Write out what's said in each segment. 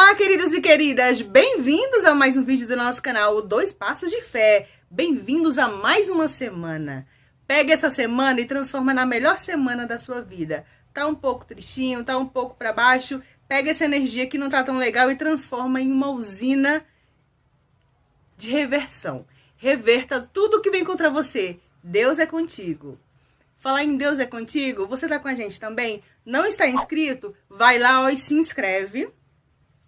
Olá, queridos e queridas! Bem-vindos a mais um vídeo do nosso canal, o 2 Passos de Fé. Bem-vindos a mais uma semana. Pega essa semana e transforma na melhor semana da sua vida. Tá um pouco tristinho, tá um pouco para baixo? Pega essa energia que não tá tão legal e transforma em uma usina de reversão. Reverta tudo que vem contra você. Deus é contigo. Falar em Deus é contigo, você tá com a gente também? Não está inscrito? Vai lá e se inscreve.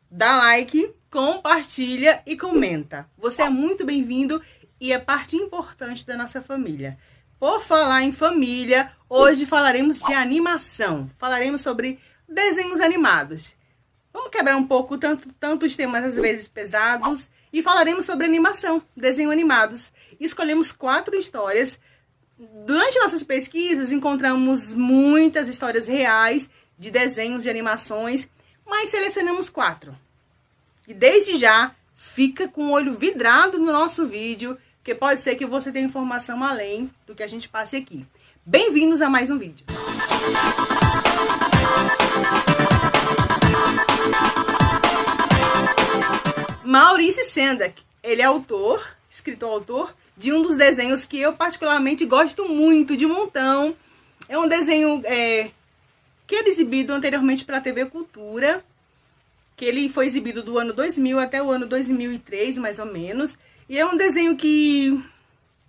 Dá like, compartilha e comenta. Você é muito bem-vindo e é parte importante da nossa família. Por falar em família, hoje falaremos de animação. Falaremos sobre desenhos animados. Vamos quebrar um pouco tantos temas às vezes pesados e falaremos sobre animação, desenhos animados. Escolhemos 4 histórias. Durante nossas pesquisas encontramos muitas histórias reais de desenhos de animações, mas selecionamos 4. E desde já, fica com o olho vidrado no nosso vídeo, que pode ser que você tenha informação além do que a gente passe aqui. Bem-vindos a mais um vídeo. Maurice Sendak, ele é escritor-autor de um dos desenhos que eu particularmente gosto muito, de montão. É um desenho que era exibido anteriormente pela TV Cultura, que ele foi exibido do ano 2000 até o ano 2003, mais ou menos. E é um desenho que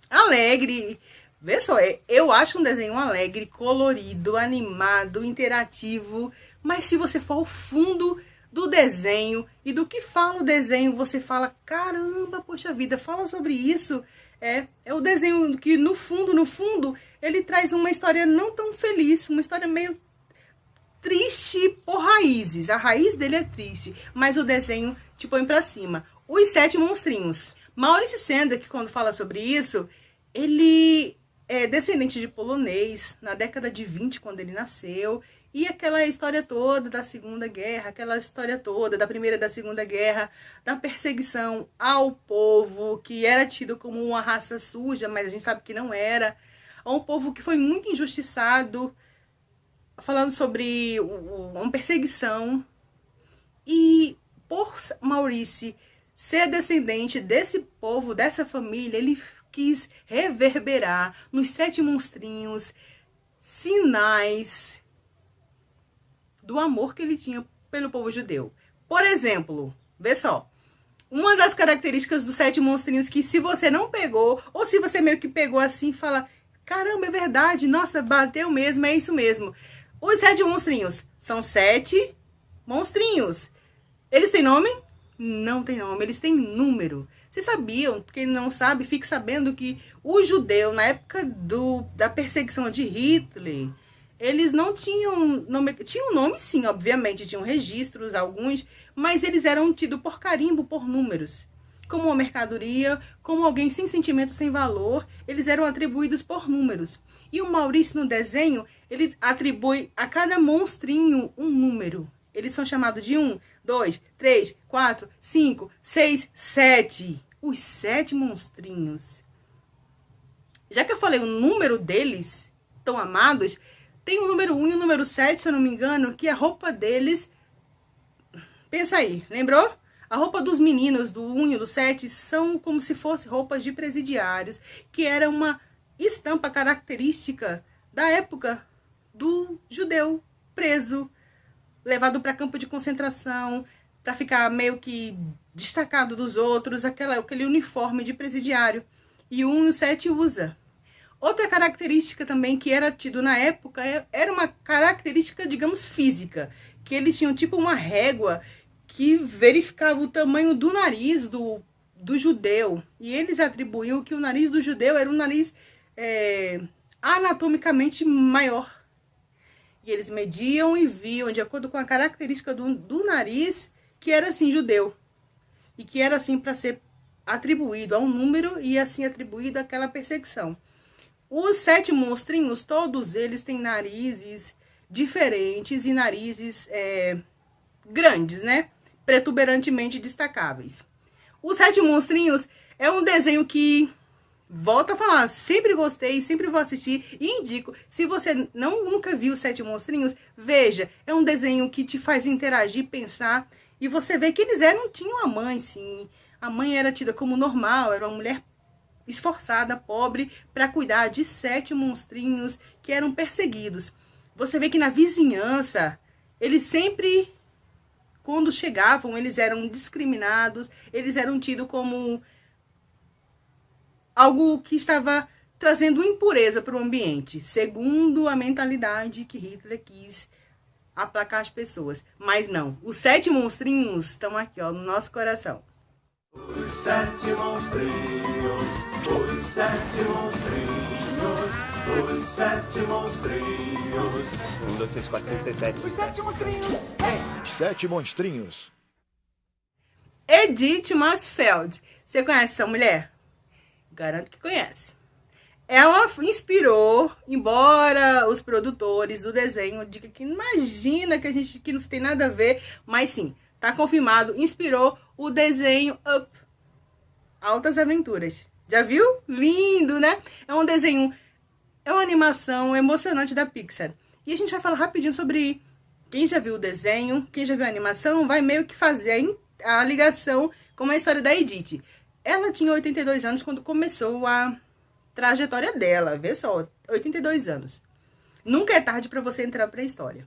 alegre. Vê só, eu acho um desenho alegre, colorido, animado, interativo. Mas se você for ao fundo do desenho e do que fala o desenho, você fala, caramba, poxa vida, fala sobre isso. É o desenho que no fundo, ele traz uma história não tão feliz, uma história meio triste por raízes. A raiz dele é triste, mas o desenho te põe pra cima. Os 7 monstrinhos. Maurice Sendak, quando fala sobre isso, ele é descendente de polonês, na década de 20, quando ele nasceu. E aquela história toda da Segunda Guerra, aquela história toda da Primeira e da Segunda Guerra, da perseguição ao povo, que era tido como uma raça suja, mas a gente sabe que não era. A um povo que foi muito injustiçado, falando sobre uma perseguição. E por Maurice ser descendente desse povo, dessa família, ele quis reverberar nos 7 monstrinhos sinais do amor que ele tinha pelo povo judeu. Por exemplo, vê só, uma das características dos 7 monstrinhos que, se você não pegou, ou se você meio que pegou assim, fala, caramba, é verdade, nossa, bateu mesmo, é isso mesmo. Os 7 monstrinhos são 7 monstrinhos. Eles têm nome? Não tem nome, eles têm número. Vocês sabiam? Quem não sabe, fique sabendo que o judeu, na época da perseguição de Hitler, eles não tinham nome. Tinham nome sim, obviamente, tinham registros, alguns, mas eles eram tidos por carimbo, por números. Como uma mercadoria, como alguém sem sentimento, sem valor, eles eram atribuídos por números. E o Maurício, no desenho, ele atribui a cada monstrinho um número. Eles são chamados de 1, 2, 3, 4, 5, 6, 7. Os 7 monstrinhos. Já que eu falei o número deles, tão amados, tem o número 1 e o número 7, se eu não me engano, que a roupa deles... Pensa aí, lembrou? A roupa dos meninos do 1 e do 7 são como se fossem roupas de presidiários, que era uma estampa característica da época do judeu preso, levado para campo de concentração, para ficar meio que destacado dos outros, aquele uniforme de presidiário. E o 1 e o 7 usa. Outra característica também que era tido na época era uma característica, digamos, física, que eles tinham tipo uma régua que verificava o tamanho do nariz do judeu. E eles atribuíam que o nariz do judeu era um nariz anatomicamente maior. E eles mediam e viam, de acordo com a característica do nariz, que era assim judeu. E que era assim para ser atribuído a um número e assim atribuído àquela perseguição. Os 7 monstrinhos, todos eles têm narizes diferentes e narizes grandes, né? Protuberantemente destacáveis. Os 7 monstrinhos é um desenho que, volto a falar, sempre gostei, sempre vou assistir e indico. Se você nunca viu os 7 monstrinhos, veja. É um desenho que te faz interagir, pensar E você vê que eles tinham a mãe, sim. A mãe era tida como normal, era uma mulher esforçada, pobre, para cuidar de 7 monstrinhos que eram perseguidos. Você vê que na vizinhança, eles sempre, quando chegavam, eles eram discriminados, eles eram tidos como algo que estava trazendo impureza para o ambiente, segundo a mentalidade que Hitler quis aplacar as pessoas. Mas não, os 7 monstrinhos estão aqui, ó, no nosso coração. Os 7 monstrinhos, os 7 monstrinhos, os 7 monstrinhos. 1, 2, 3, 4, 5, 6, 7. Os 7 monstrinhos. 7 monstrinhos. Edith Masfeld. Você conhece essa mulher? Garanto que conhece. Ela inspirou, embora os produtores do desenho digam que imagina que não tem nada a ver, mas sim, tá confirmado, inspirou o desenho Up, Altas Aventuras. Já viu? Lindo, né? É um desenho, é uma animação emocionante da Pixar. E a gente vai falar rapidinho sobre quem já viu o desenho, quem já viu a animação, vai meio que fazer a ligação com a história da Edith. Ela tinha 82 anos quando começou a trajetória dela, vê só, 82 anos. Nunca é tarde para você entrar para a história.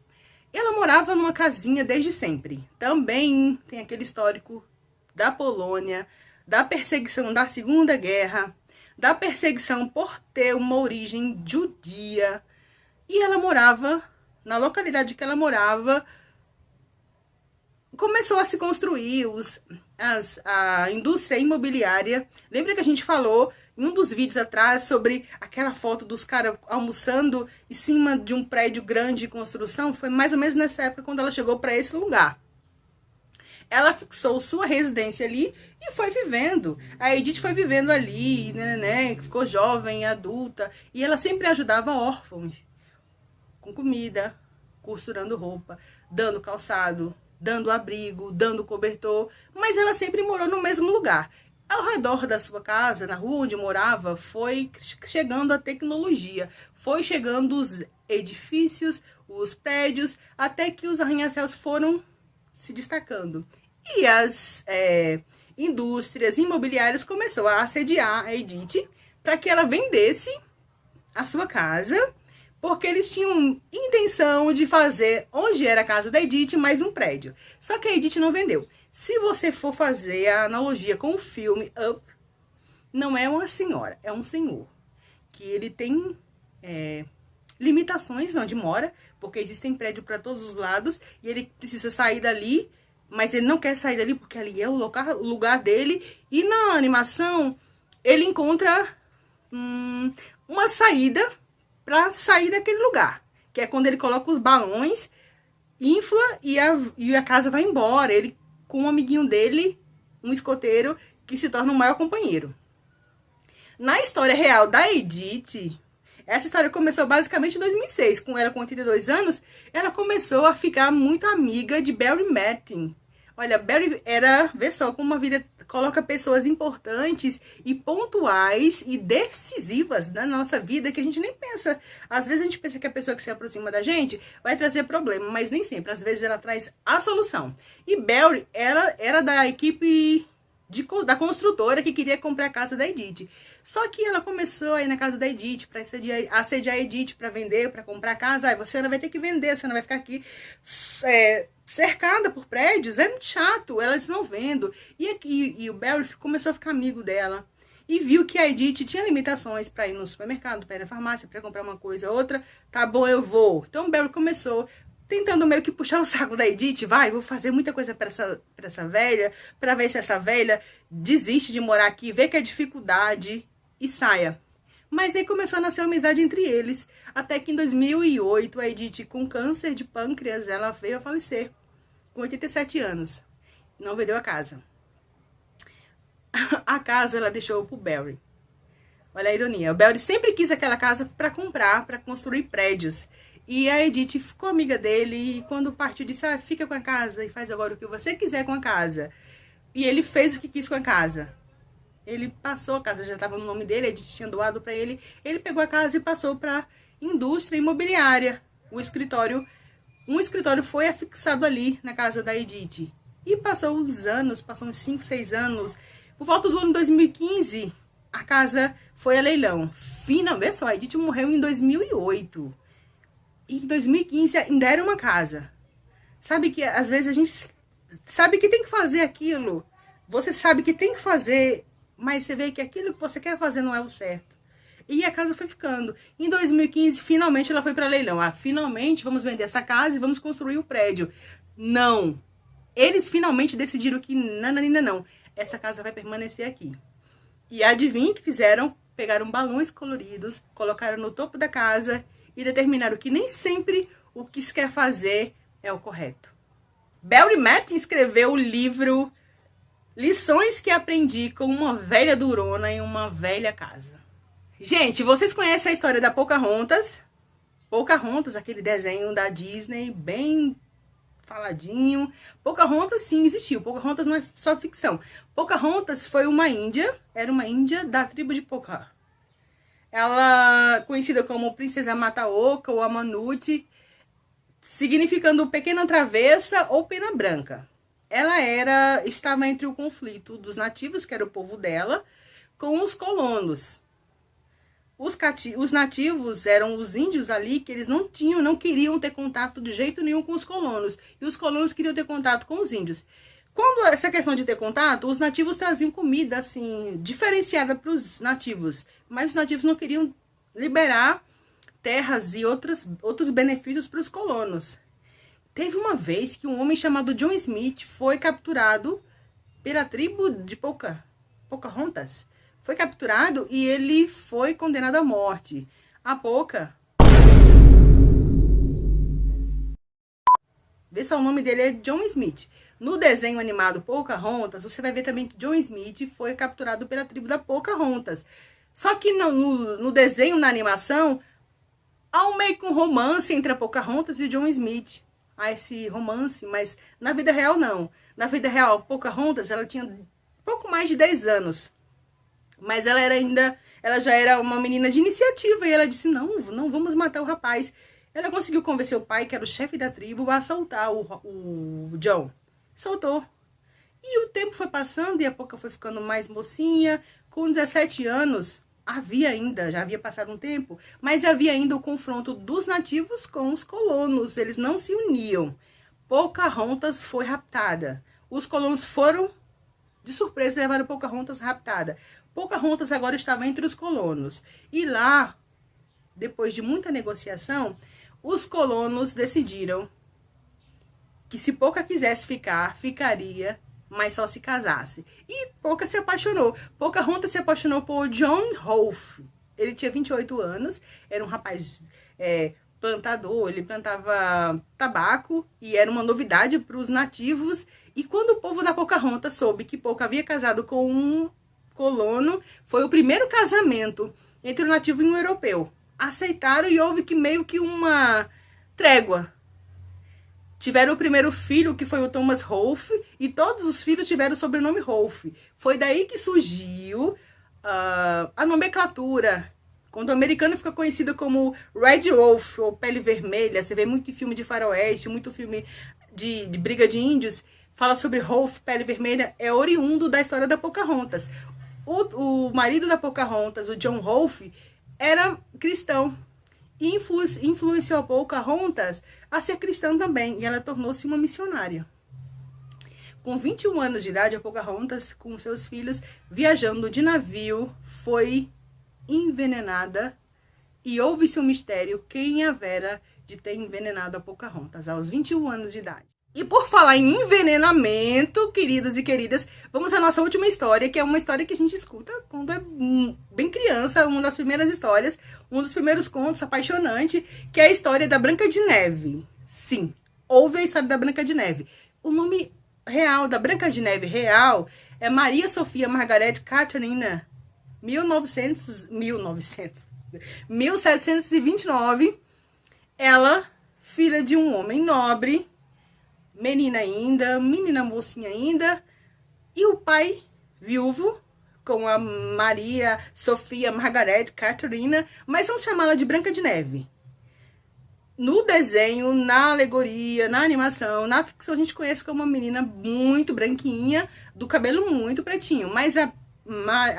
Ela morava numa casinha desde sempre. Também tem aquele histórico da Polônia, da perseguição da Segunda Guerra, da perseguição por ter uma origem judia. E ela morava, na localidade que ela morava, começou a se construir a indústria imobiliária. Lembra que a gente falou em um dos vídeos atrás sobre aquela foto dos caras almoçando em cima de um prédio grande de construção? Foi mais ou menos nessa época quando ela chegou para esse lugar. Ela fixou sua residência ali e foi vivendo. A Edith foi vivendo ali, né, ficou jovem, adulta, e ela sempre ajudava órfãos com comida, costurando roupa, dando calçado, dando abrigo, dando cobertor, mas ela sempre morou no mesmo lugar. Ao redor da sua casa, na rua onde morava, foi chegando a tecnologia, foi chegando os edifícios, os prédios, até que os arranha-céus foram se destacando. E as indústrias imobiliárias começaram a assediar a Edith para que ela vendesse a sua casa, porque eles tinham intenção de fazer, onde era a casa da Edith, mais um prédio. Só que a Edith não vendeu. Se você for fazer a analogia com o filme Up, não é uma senhora, é um senhor. Que ele tem limitações onde mora, porque existem prédios para todos os lados, e ele precisa sair dali, mas ele não quer sair dali porque ali é o lugar dele. E na animação, ele encontra uma saída para sair daquele lugar, que é quando ele coloca os balões, infla e a casa vai embora. Ele com um amiguinho dele, um escoteiro, que se torna o maior companheiro. Na história real da Edith, essa história começou basicamente em 2006, com ela com 82 anos, ela começou a ficar muito amiga de Barry Martin. Olha, Barry vê só como a vida coloca pessoas importantes e pontuais e decisivas na nossa vida que a gente nem pensa. Às vezes a gente pensa que a pessoa que se aproxima da gente vai trazer problema, mas nem sempre. Às vezes ela traz a solução. E Barry, ela era da equipe da construtora que queria comprar a casa da Edith. Só que ela começou a ir na casa da Edith para assediar a Edith para vender, para comprar a casa. Aí você não vai ter que vender, você não vai ficar aqui cercada por prédios, é muito chato. Ela disse, não vendo. E o Barry começou a ficar amigo dela. E viu que a Edith tinha limitações para ir no supermercado, para ir na farmácia, para comprar uma coisa ou outra. Tá bom, eu vou. Então o Barry começou tentando meio que puxar o saco da Edith. Vou fazer muita coisa para essa velha, para ver se essa velha desiste de morar aqui, vê que é dificuldade e saia. Mas aí começou a nascer uma amizade entre eles, até que em 2008, a Edith, com câncer de pâncreas, ela veio a falecer, com 87 anos. Não vendeu a casa. A casa ela deixou pro Barry. Olha a ironia. O Barry sempre quis aquela casa para comprar, para construir prédios. E a Edith ficou amiga dele, e quando partiu disse, fica com a casa e faz agora o que você quiser com a casa. E ele fez o que quis com a casa. Ele passou, a casa já estava no nome dele, a Edith tinha doado para ele. Ele pegou a casa e passou para indústria imobiliária. Um escritório foi afixado ali na casa da Edith. E passou uns anos, passou uns 5, 6 anos. Por volta do ano 2015, a casa foi a leilão. Vê só, a Edith morreu em 2008. E em 2015 ainda era uma casa. Sabe que às vezes a gente sabe que tem que fazer aquilo. Você sabe que tem que fazer, mas você vê que aquilo que você quer fazer não é o certo. E a casa foi ficando. Em 2015, finalmente ela foi para leilão. Finalmente vamos vender essa casa e vamos construir o prédio. Não. Eles finalmente decidiram que não. Essa casa vai permanecer aqui. E adivinha o que fizeram? Pegaram balões coloridos, colocaram no topo da casa e determinaram que nem sempre o que se quer fazer é o correto. Barry Matt escreveu o livro Lições que Aprendi com uma Velha Durona em uma Velha Casa. Gente, vocês conhecem a história da Pocahontas? Pocahontas, aquele desenho da Disney, bem faladinho. Pocahontas sim existiu. Pocahontas não é só ficção. Pocahontas foi uma índia, era uma índia da tribo de Pocah. Ela, conhecida como Princesa Mata-Oca ou Amanute, significando pequena travessa ou pena branca. Ela estava entre o conflito dos nativos, que era o povo dela, com os colonos. Os nativos eram os índios ali que eles não queriam ter contato de jeito nenhum com os colonos. E os colonos queriam ter contato com os índios. Quando essa questão de ter contato, os nativos traziam comida assim diferenciada para os nativos. Mas os nativos não queriam liberar terras e outros benefícios para os colonos. Teve uma vez que um homem chamado John Smith foi capturado pela tribo de Pocahontas. Foi capturado e ele foi condenado à morte. A Poca... Vê só, o nome dele é John Smith. No desenho animado Pocahontas, você vai ver também que John Smith foi capturado pela tribo da Pocahontas. Só que no desenho, na animação, há um meio que um romance entre a Pocahontas e John Smith. Há esse romance, mas na vida real não. Na vida real, Pocahontas, ela tinha pouco mais de 10 anos. Mas ela já era uma menina de iniciativa e ela disse, não vamos matar o rapaz. Ela conseguiu convencer o pai, que era o chefe da tribo, a soltar o John. Soltou. E o tempo foi passando e a Poca foi ficando mais mocinha. Com 17 anos, já havia passado um tempo, mas havia ainda o confronto dos nativos com os colonos. Eles não se uniam. Pocahontas foi raptada. Os colonos foram, de surpresa, levaram Pocahontas raptada. Pocahontas agora estava entre os colonos. E lá, depois de muita negociação, os colonos decidiram que se Poca quisesse ficar, ficaria, mas só se casasse. E Poca se apaixonou. Pocahontas se apaixonou por John Rolfe. Ele tinha 28 anos, era um rapaz plantador, ele plantava tabaco e era uma novidade para os nativos. E quando o povo da Pocahontas soube que Poca havia casado com um colono, foi o primeiro casamento entre o nativo e um europeu. Aceitaram e houve meio que uma trégua. Tiveram o primeiro filho, que foi o Thomas Rolfe, e todos os filhos tiveram o sobrenome Rolfe. Foi daí que surgiu a nomenclatura. Quando o americano fica conhecido como Red Wolf, ou Pele Vermelha, você vê muito filme de faroeste, muito filme de briga de índios, fala sobre Rolfe, Pele Vermelha, é oriundo da história da Pocahontas. O marido da Pocahontas, o John Rolfe, era cristão e influenciou a Pocahontas a ser cristã também, e ela tornou-se uma missionária. Com 21 anos de idade, a Pocahontas, com seus filhos, viajando de navio, foi envenenada e houve-se um mistério quem havera de ter envenenado a Pocahontas aos 21 anos de idade. E por falar em envenenamento, queridos e queridas, vamos à nossa última história, que é uma história que a gente escuta quando é bem criança, uma das primeiras histórias, um dos primeiros contos apaixonante, que é a história da Branca de Neve. Sim, houve a história da Branca de Neve. O nome real da Branca de Neve real é Maria Sofia Margaret Catherine 1729. Ela, filha de um homem nobre, menina mocinha ainda, e o pai viúvo com a Maria Sofia Margaret Catherine, mas vamos chamá-la de Branca de Neve. no desenho, na alegoria, na animação, na ficção, a gente conhece como uma menina muito branquinha, do cabelo muito pretinho. Mas a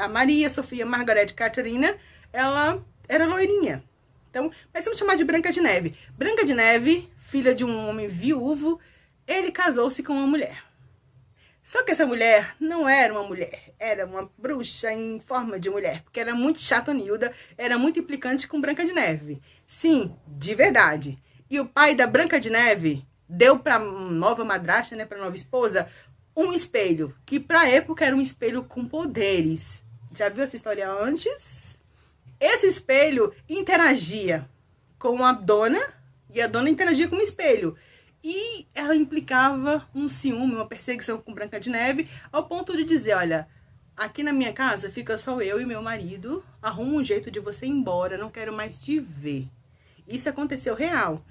Maria Sofia Margaret Catarina, ela era loirinha. Então, mas vamos chamar de Branca de Neve. Branca de Neve, filha de um homem viúvo, ele casou-se com uma mulher. Só que essa mulher não era uma mulher, era uma bruxa em forma de mulher, porque era muito chatonilda, era muito implicante com Branca de Neve. Sim, de verdade. E o pai da Branca de Neve deu para nova madrasta, né, para nova esposa, um espelho, que pra época era um espelho com poderes. Já viu essa história antes? Esse espelho interagia com a dona, e a dona interagia com o espelho. E ela implicava um ciúme, uma perseguição com Branca de Neve, ao ponto de dizer, olha, aqui na minha casa fica só eu e meu marido, arruma um jeito de você ir embora, não quero mais te ver. Isso aconteceu real.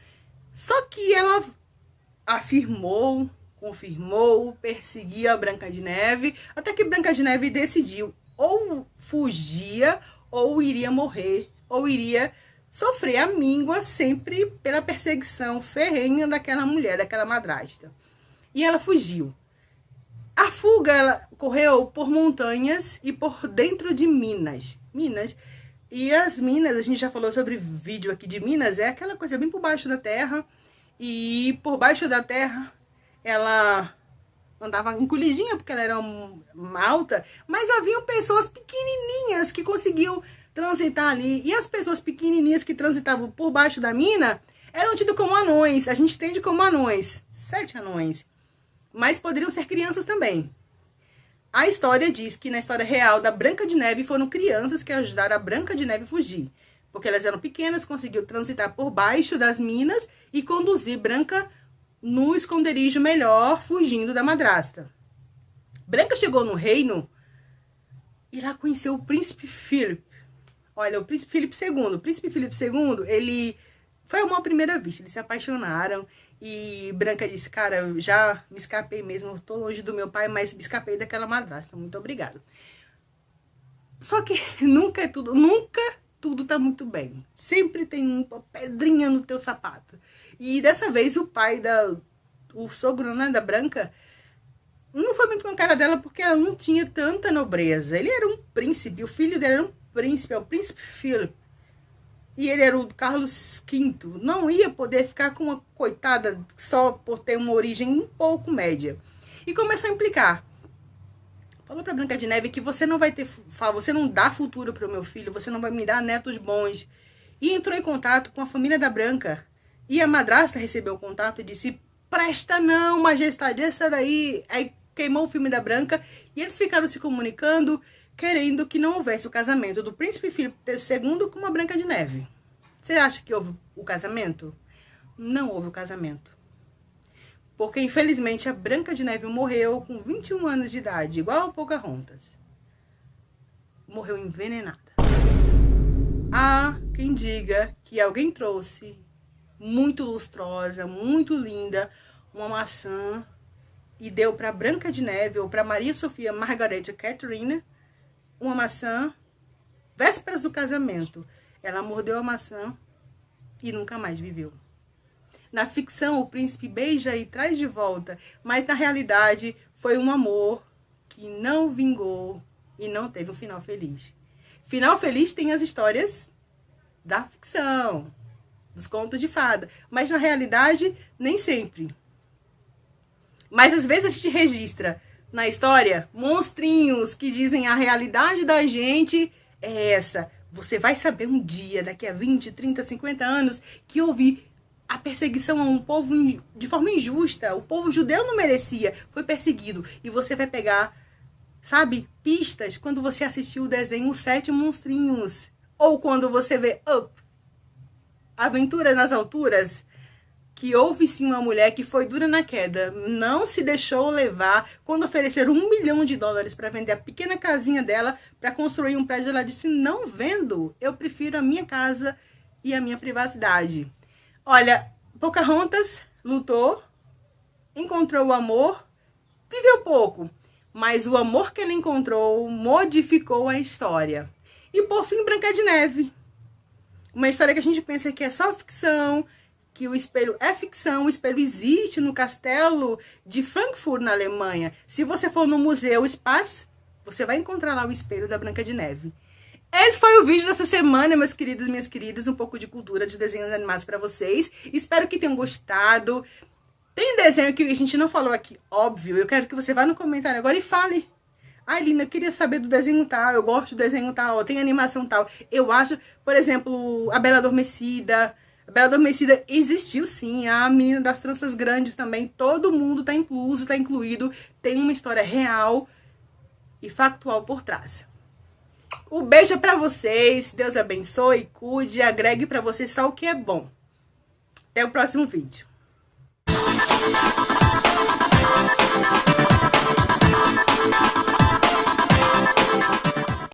Só que ela afirmou, confirmou, perseguia a Branca de Neve, até que Branca de Neve decidiu ou fugia, ou iria morrer, ou iria sofrer a míngua sempre pela perseguição ferrenha daquela mulher, daquela madrasta. E ela fugiu. A fuga, ela correu por montanhas e por dentro de minas. E as minas, a gente já falou sobre vídeo aqui de Minas, é aquela coisa bem por baixo da terra. E por baixo da terra, ela andava encolhidinha, porque ela era alta, mas haviam pessoas pequenininhas que conseguiam transitar ali. E as pessoas pequenininhas que transitavam por baixo da mina eram tidas como anões. A gente entende como anões. 7 anões. Mas poderiam ser crianças também. A história diz que na história real da Branca de Neve foram crianças que ajudaram a Branca de Neve a fugir. Porque elas eram pequenas, conseguiu transitar por baixo das minas e conduzir Branca no esconderijo melhor, fugindo da madrasta. Branca chegou no reino e lá conheceu o príncipe Philip. Olha, o príncipe Filipe II. O príncipe Filipe II, ele foi amor à primeira vista. Eles se apaixonaram e Branca disse, cara, eu já me escapei mesmo, tô longe do meu pai, mas me escapei daquela madrasta. Muito obrigado. Só que nunca tudo tá muito bem. Sempre tem uma pedrinha no teu sapato. E dessa vez o pai o sogro, né, da Branca, não foi muito com a cara dela porque ela não tinha tanta nobreza. Ele era um príncipe, o filho dele era um príncipe, é o príncipe Philip. E ele era o Carlos V. Não ia poder ficar com uma coitada só por ter uma origem um pouco média. E começou a implicar. Falou pra Branca de Neve que você não vai ter, você não dá futuro pro meu filho, você não vai me dar netos bons. E entrou em contato com a família da Branca. E a madrasta recebeu o contato e disse, presta não, majestade, essa daí. Aí queimou o filme da Branca e eles ficaram se comunicando, querendo que não houvesse o casamento do príncipe Filipe II com a Branca de Neve. Você acha que houve o casamento? Não houve o casamento. Porque, infelizmente, a Branca de Neve morreu com 21 anos de idade, igual a Pocahontas. Morreu envenenada. Há quem diga que alguém trouxe, muito lustrosa, muito linda, uma maçã e deu para Branca de Neve ou para Maria Sofia Margaret Catarina uma maçã, vésperas do casamento. Ela mordeu a maçã e nunca mais viveu. Na ficção, o príncipe beija e traz de volta, mas na realidade foi um amor que não vingou e não teve um final feliz. Final feliz tem as histórias da ficção, dos contos de fada, mas na realidade nem sempre. Mas às vezes a gente registra na história monstrinhos que dizem a realidade da gente é essa. Você vai saber um dia, daqui a 20, 30, 50 anos, que houve a perseguição a um povo de forma injusta. O povo judeu não merecia, foi perseguido. E você vai pegar, sabe, pistas quando você assistiu o desenho Os 7 Monstrinhos. Ou quando você vê Up, Aventura nas Alturas, que houve sim uma mulher que foi dura na queda, não se deixou levar. Quando ofereceram $1 milhão para vender a pequena casinha dela para construir um prédio, ela disse, não vendo, eu prefiro a minha casa e a minha privacidade. Olha, Pocahontas lutou, encontrou o amor, viveu pouco, mas o amor que ela encontrou modificou a história. E por fim, Branca de Neve. Uma história que a gente pensa que é só ficção, que o espelho é ficção, o espelho existe no castelo de Frankfurt, na Alemanha. Se você for no Museu Spatz, você vai encontrar lá o espelho da Branca de Neve. Esse foi o vídeo dessa semana, meus queridos e minhas queridas. Um pouco de cultura de desenhos animados para vocês. Espero que tenham gostado. Tem desenho que a gente não falou aqui, óbvio. Eu quero que você vá no comentário agora e fale. Ai, Lina, eu queria saber do desenho tal. Eu gosto do desenho tal. Tem animação tal. Eu acho, por exemplo, a Bela Adormecida. A Bela Adormecida existiu sim. A Menina das Tranças Grandes também. Todo mundo tá incluso, tá incluído. Tem uma história real e factual por trás. Um beijo pra vocês. Deus abençoe, cuide e agregue pra vocês só o que é bom. Até o próximo vídeo.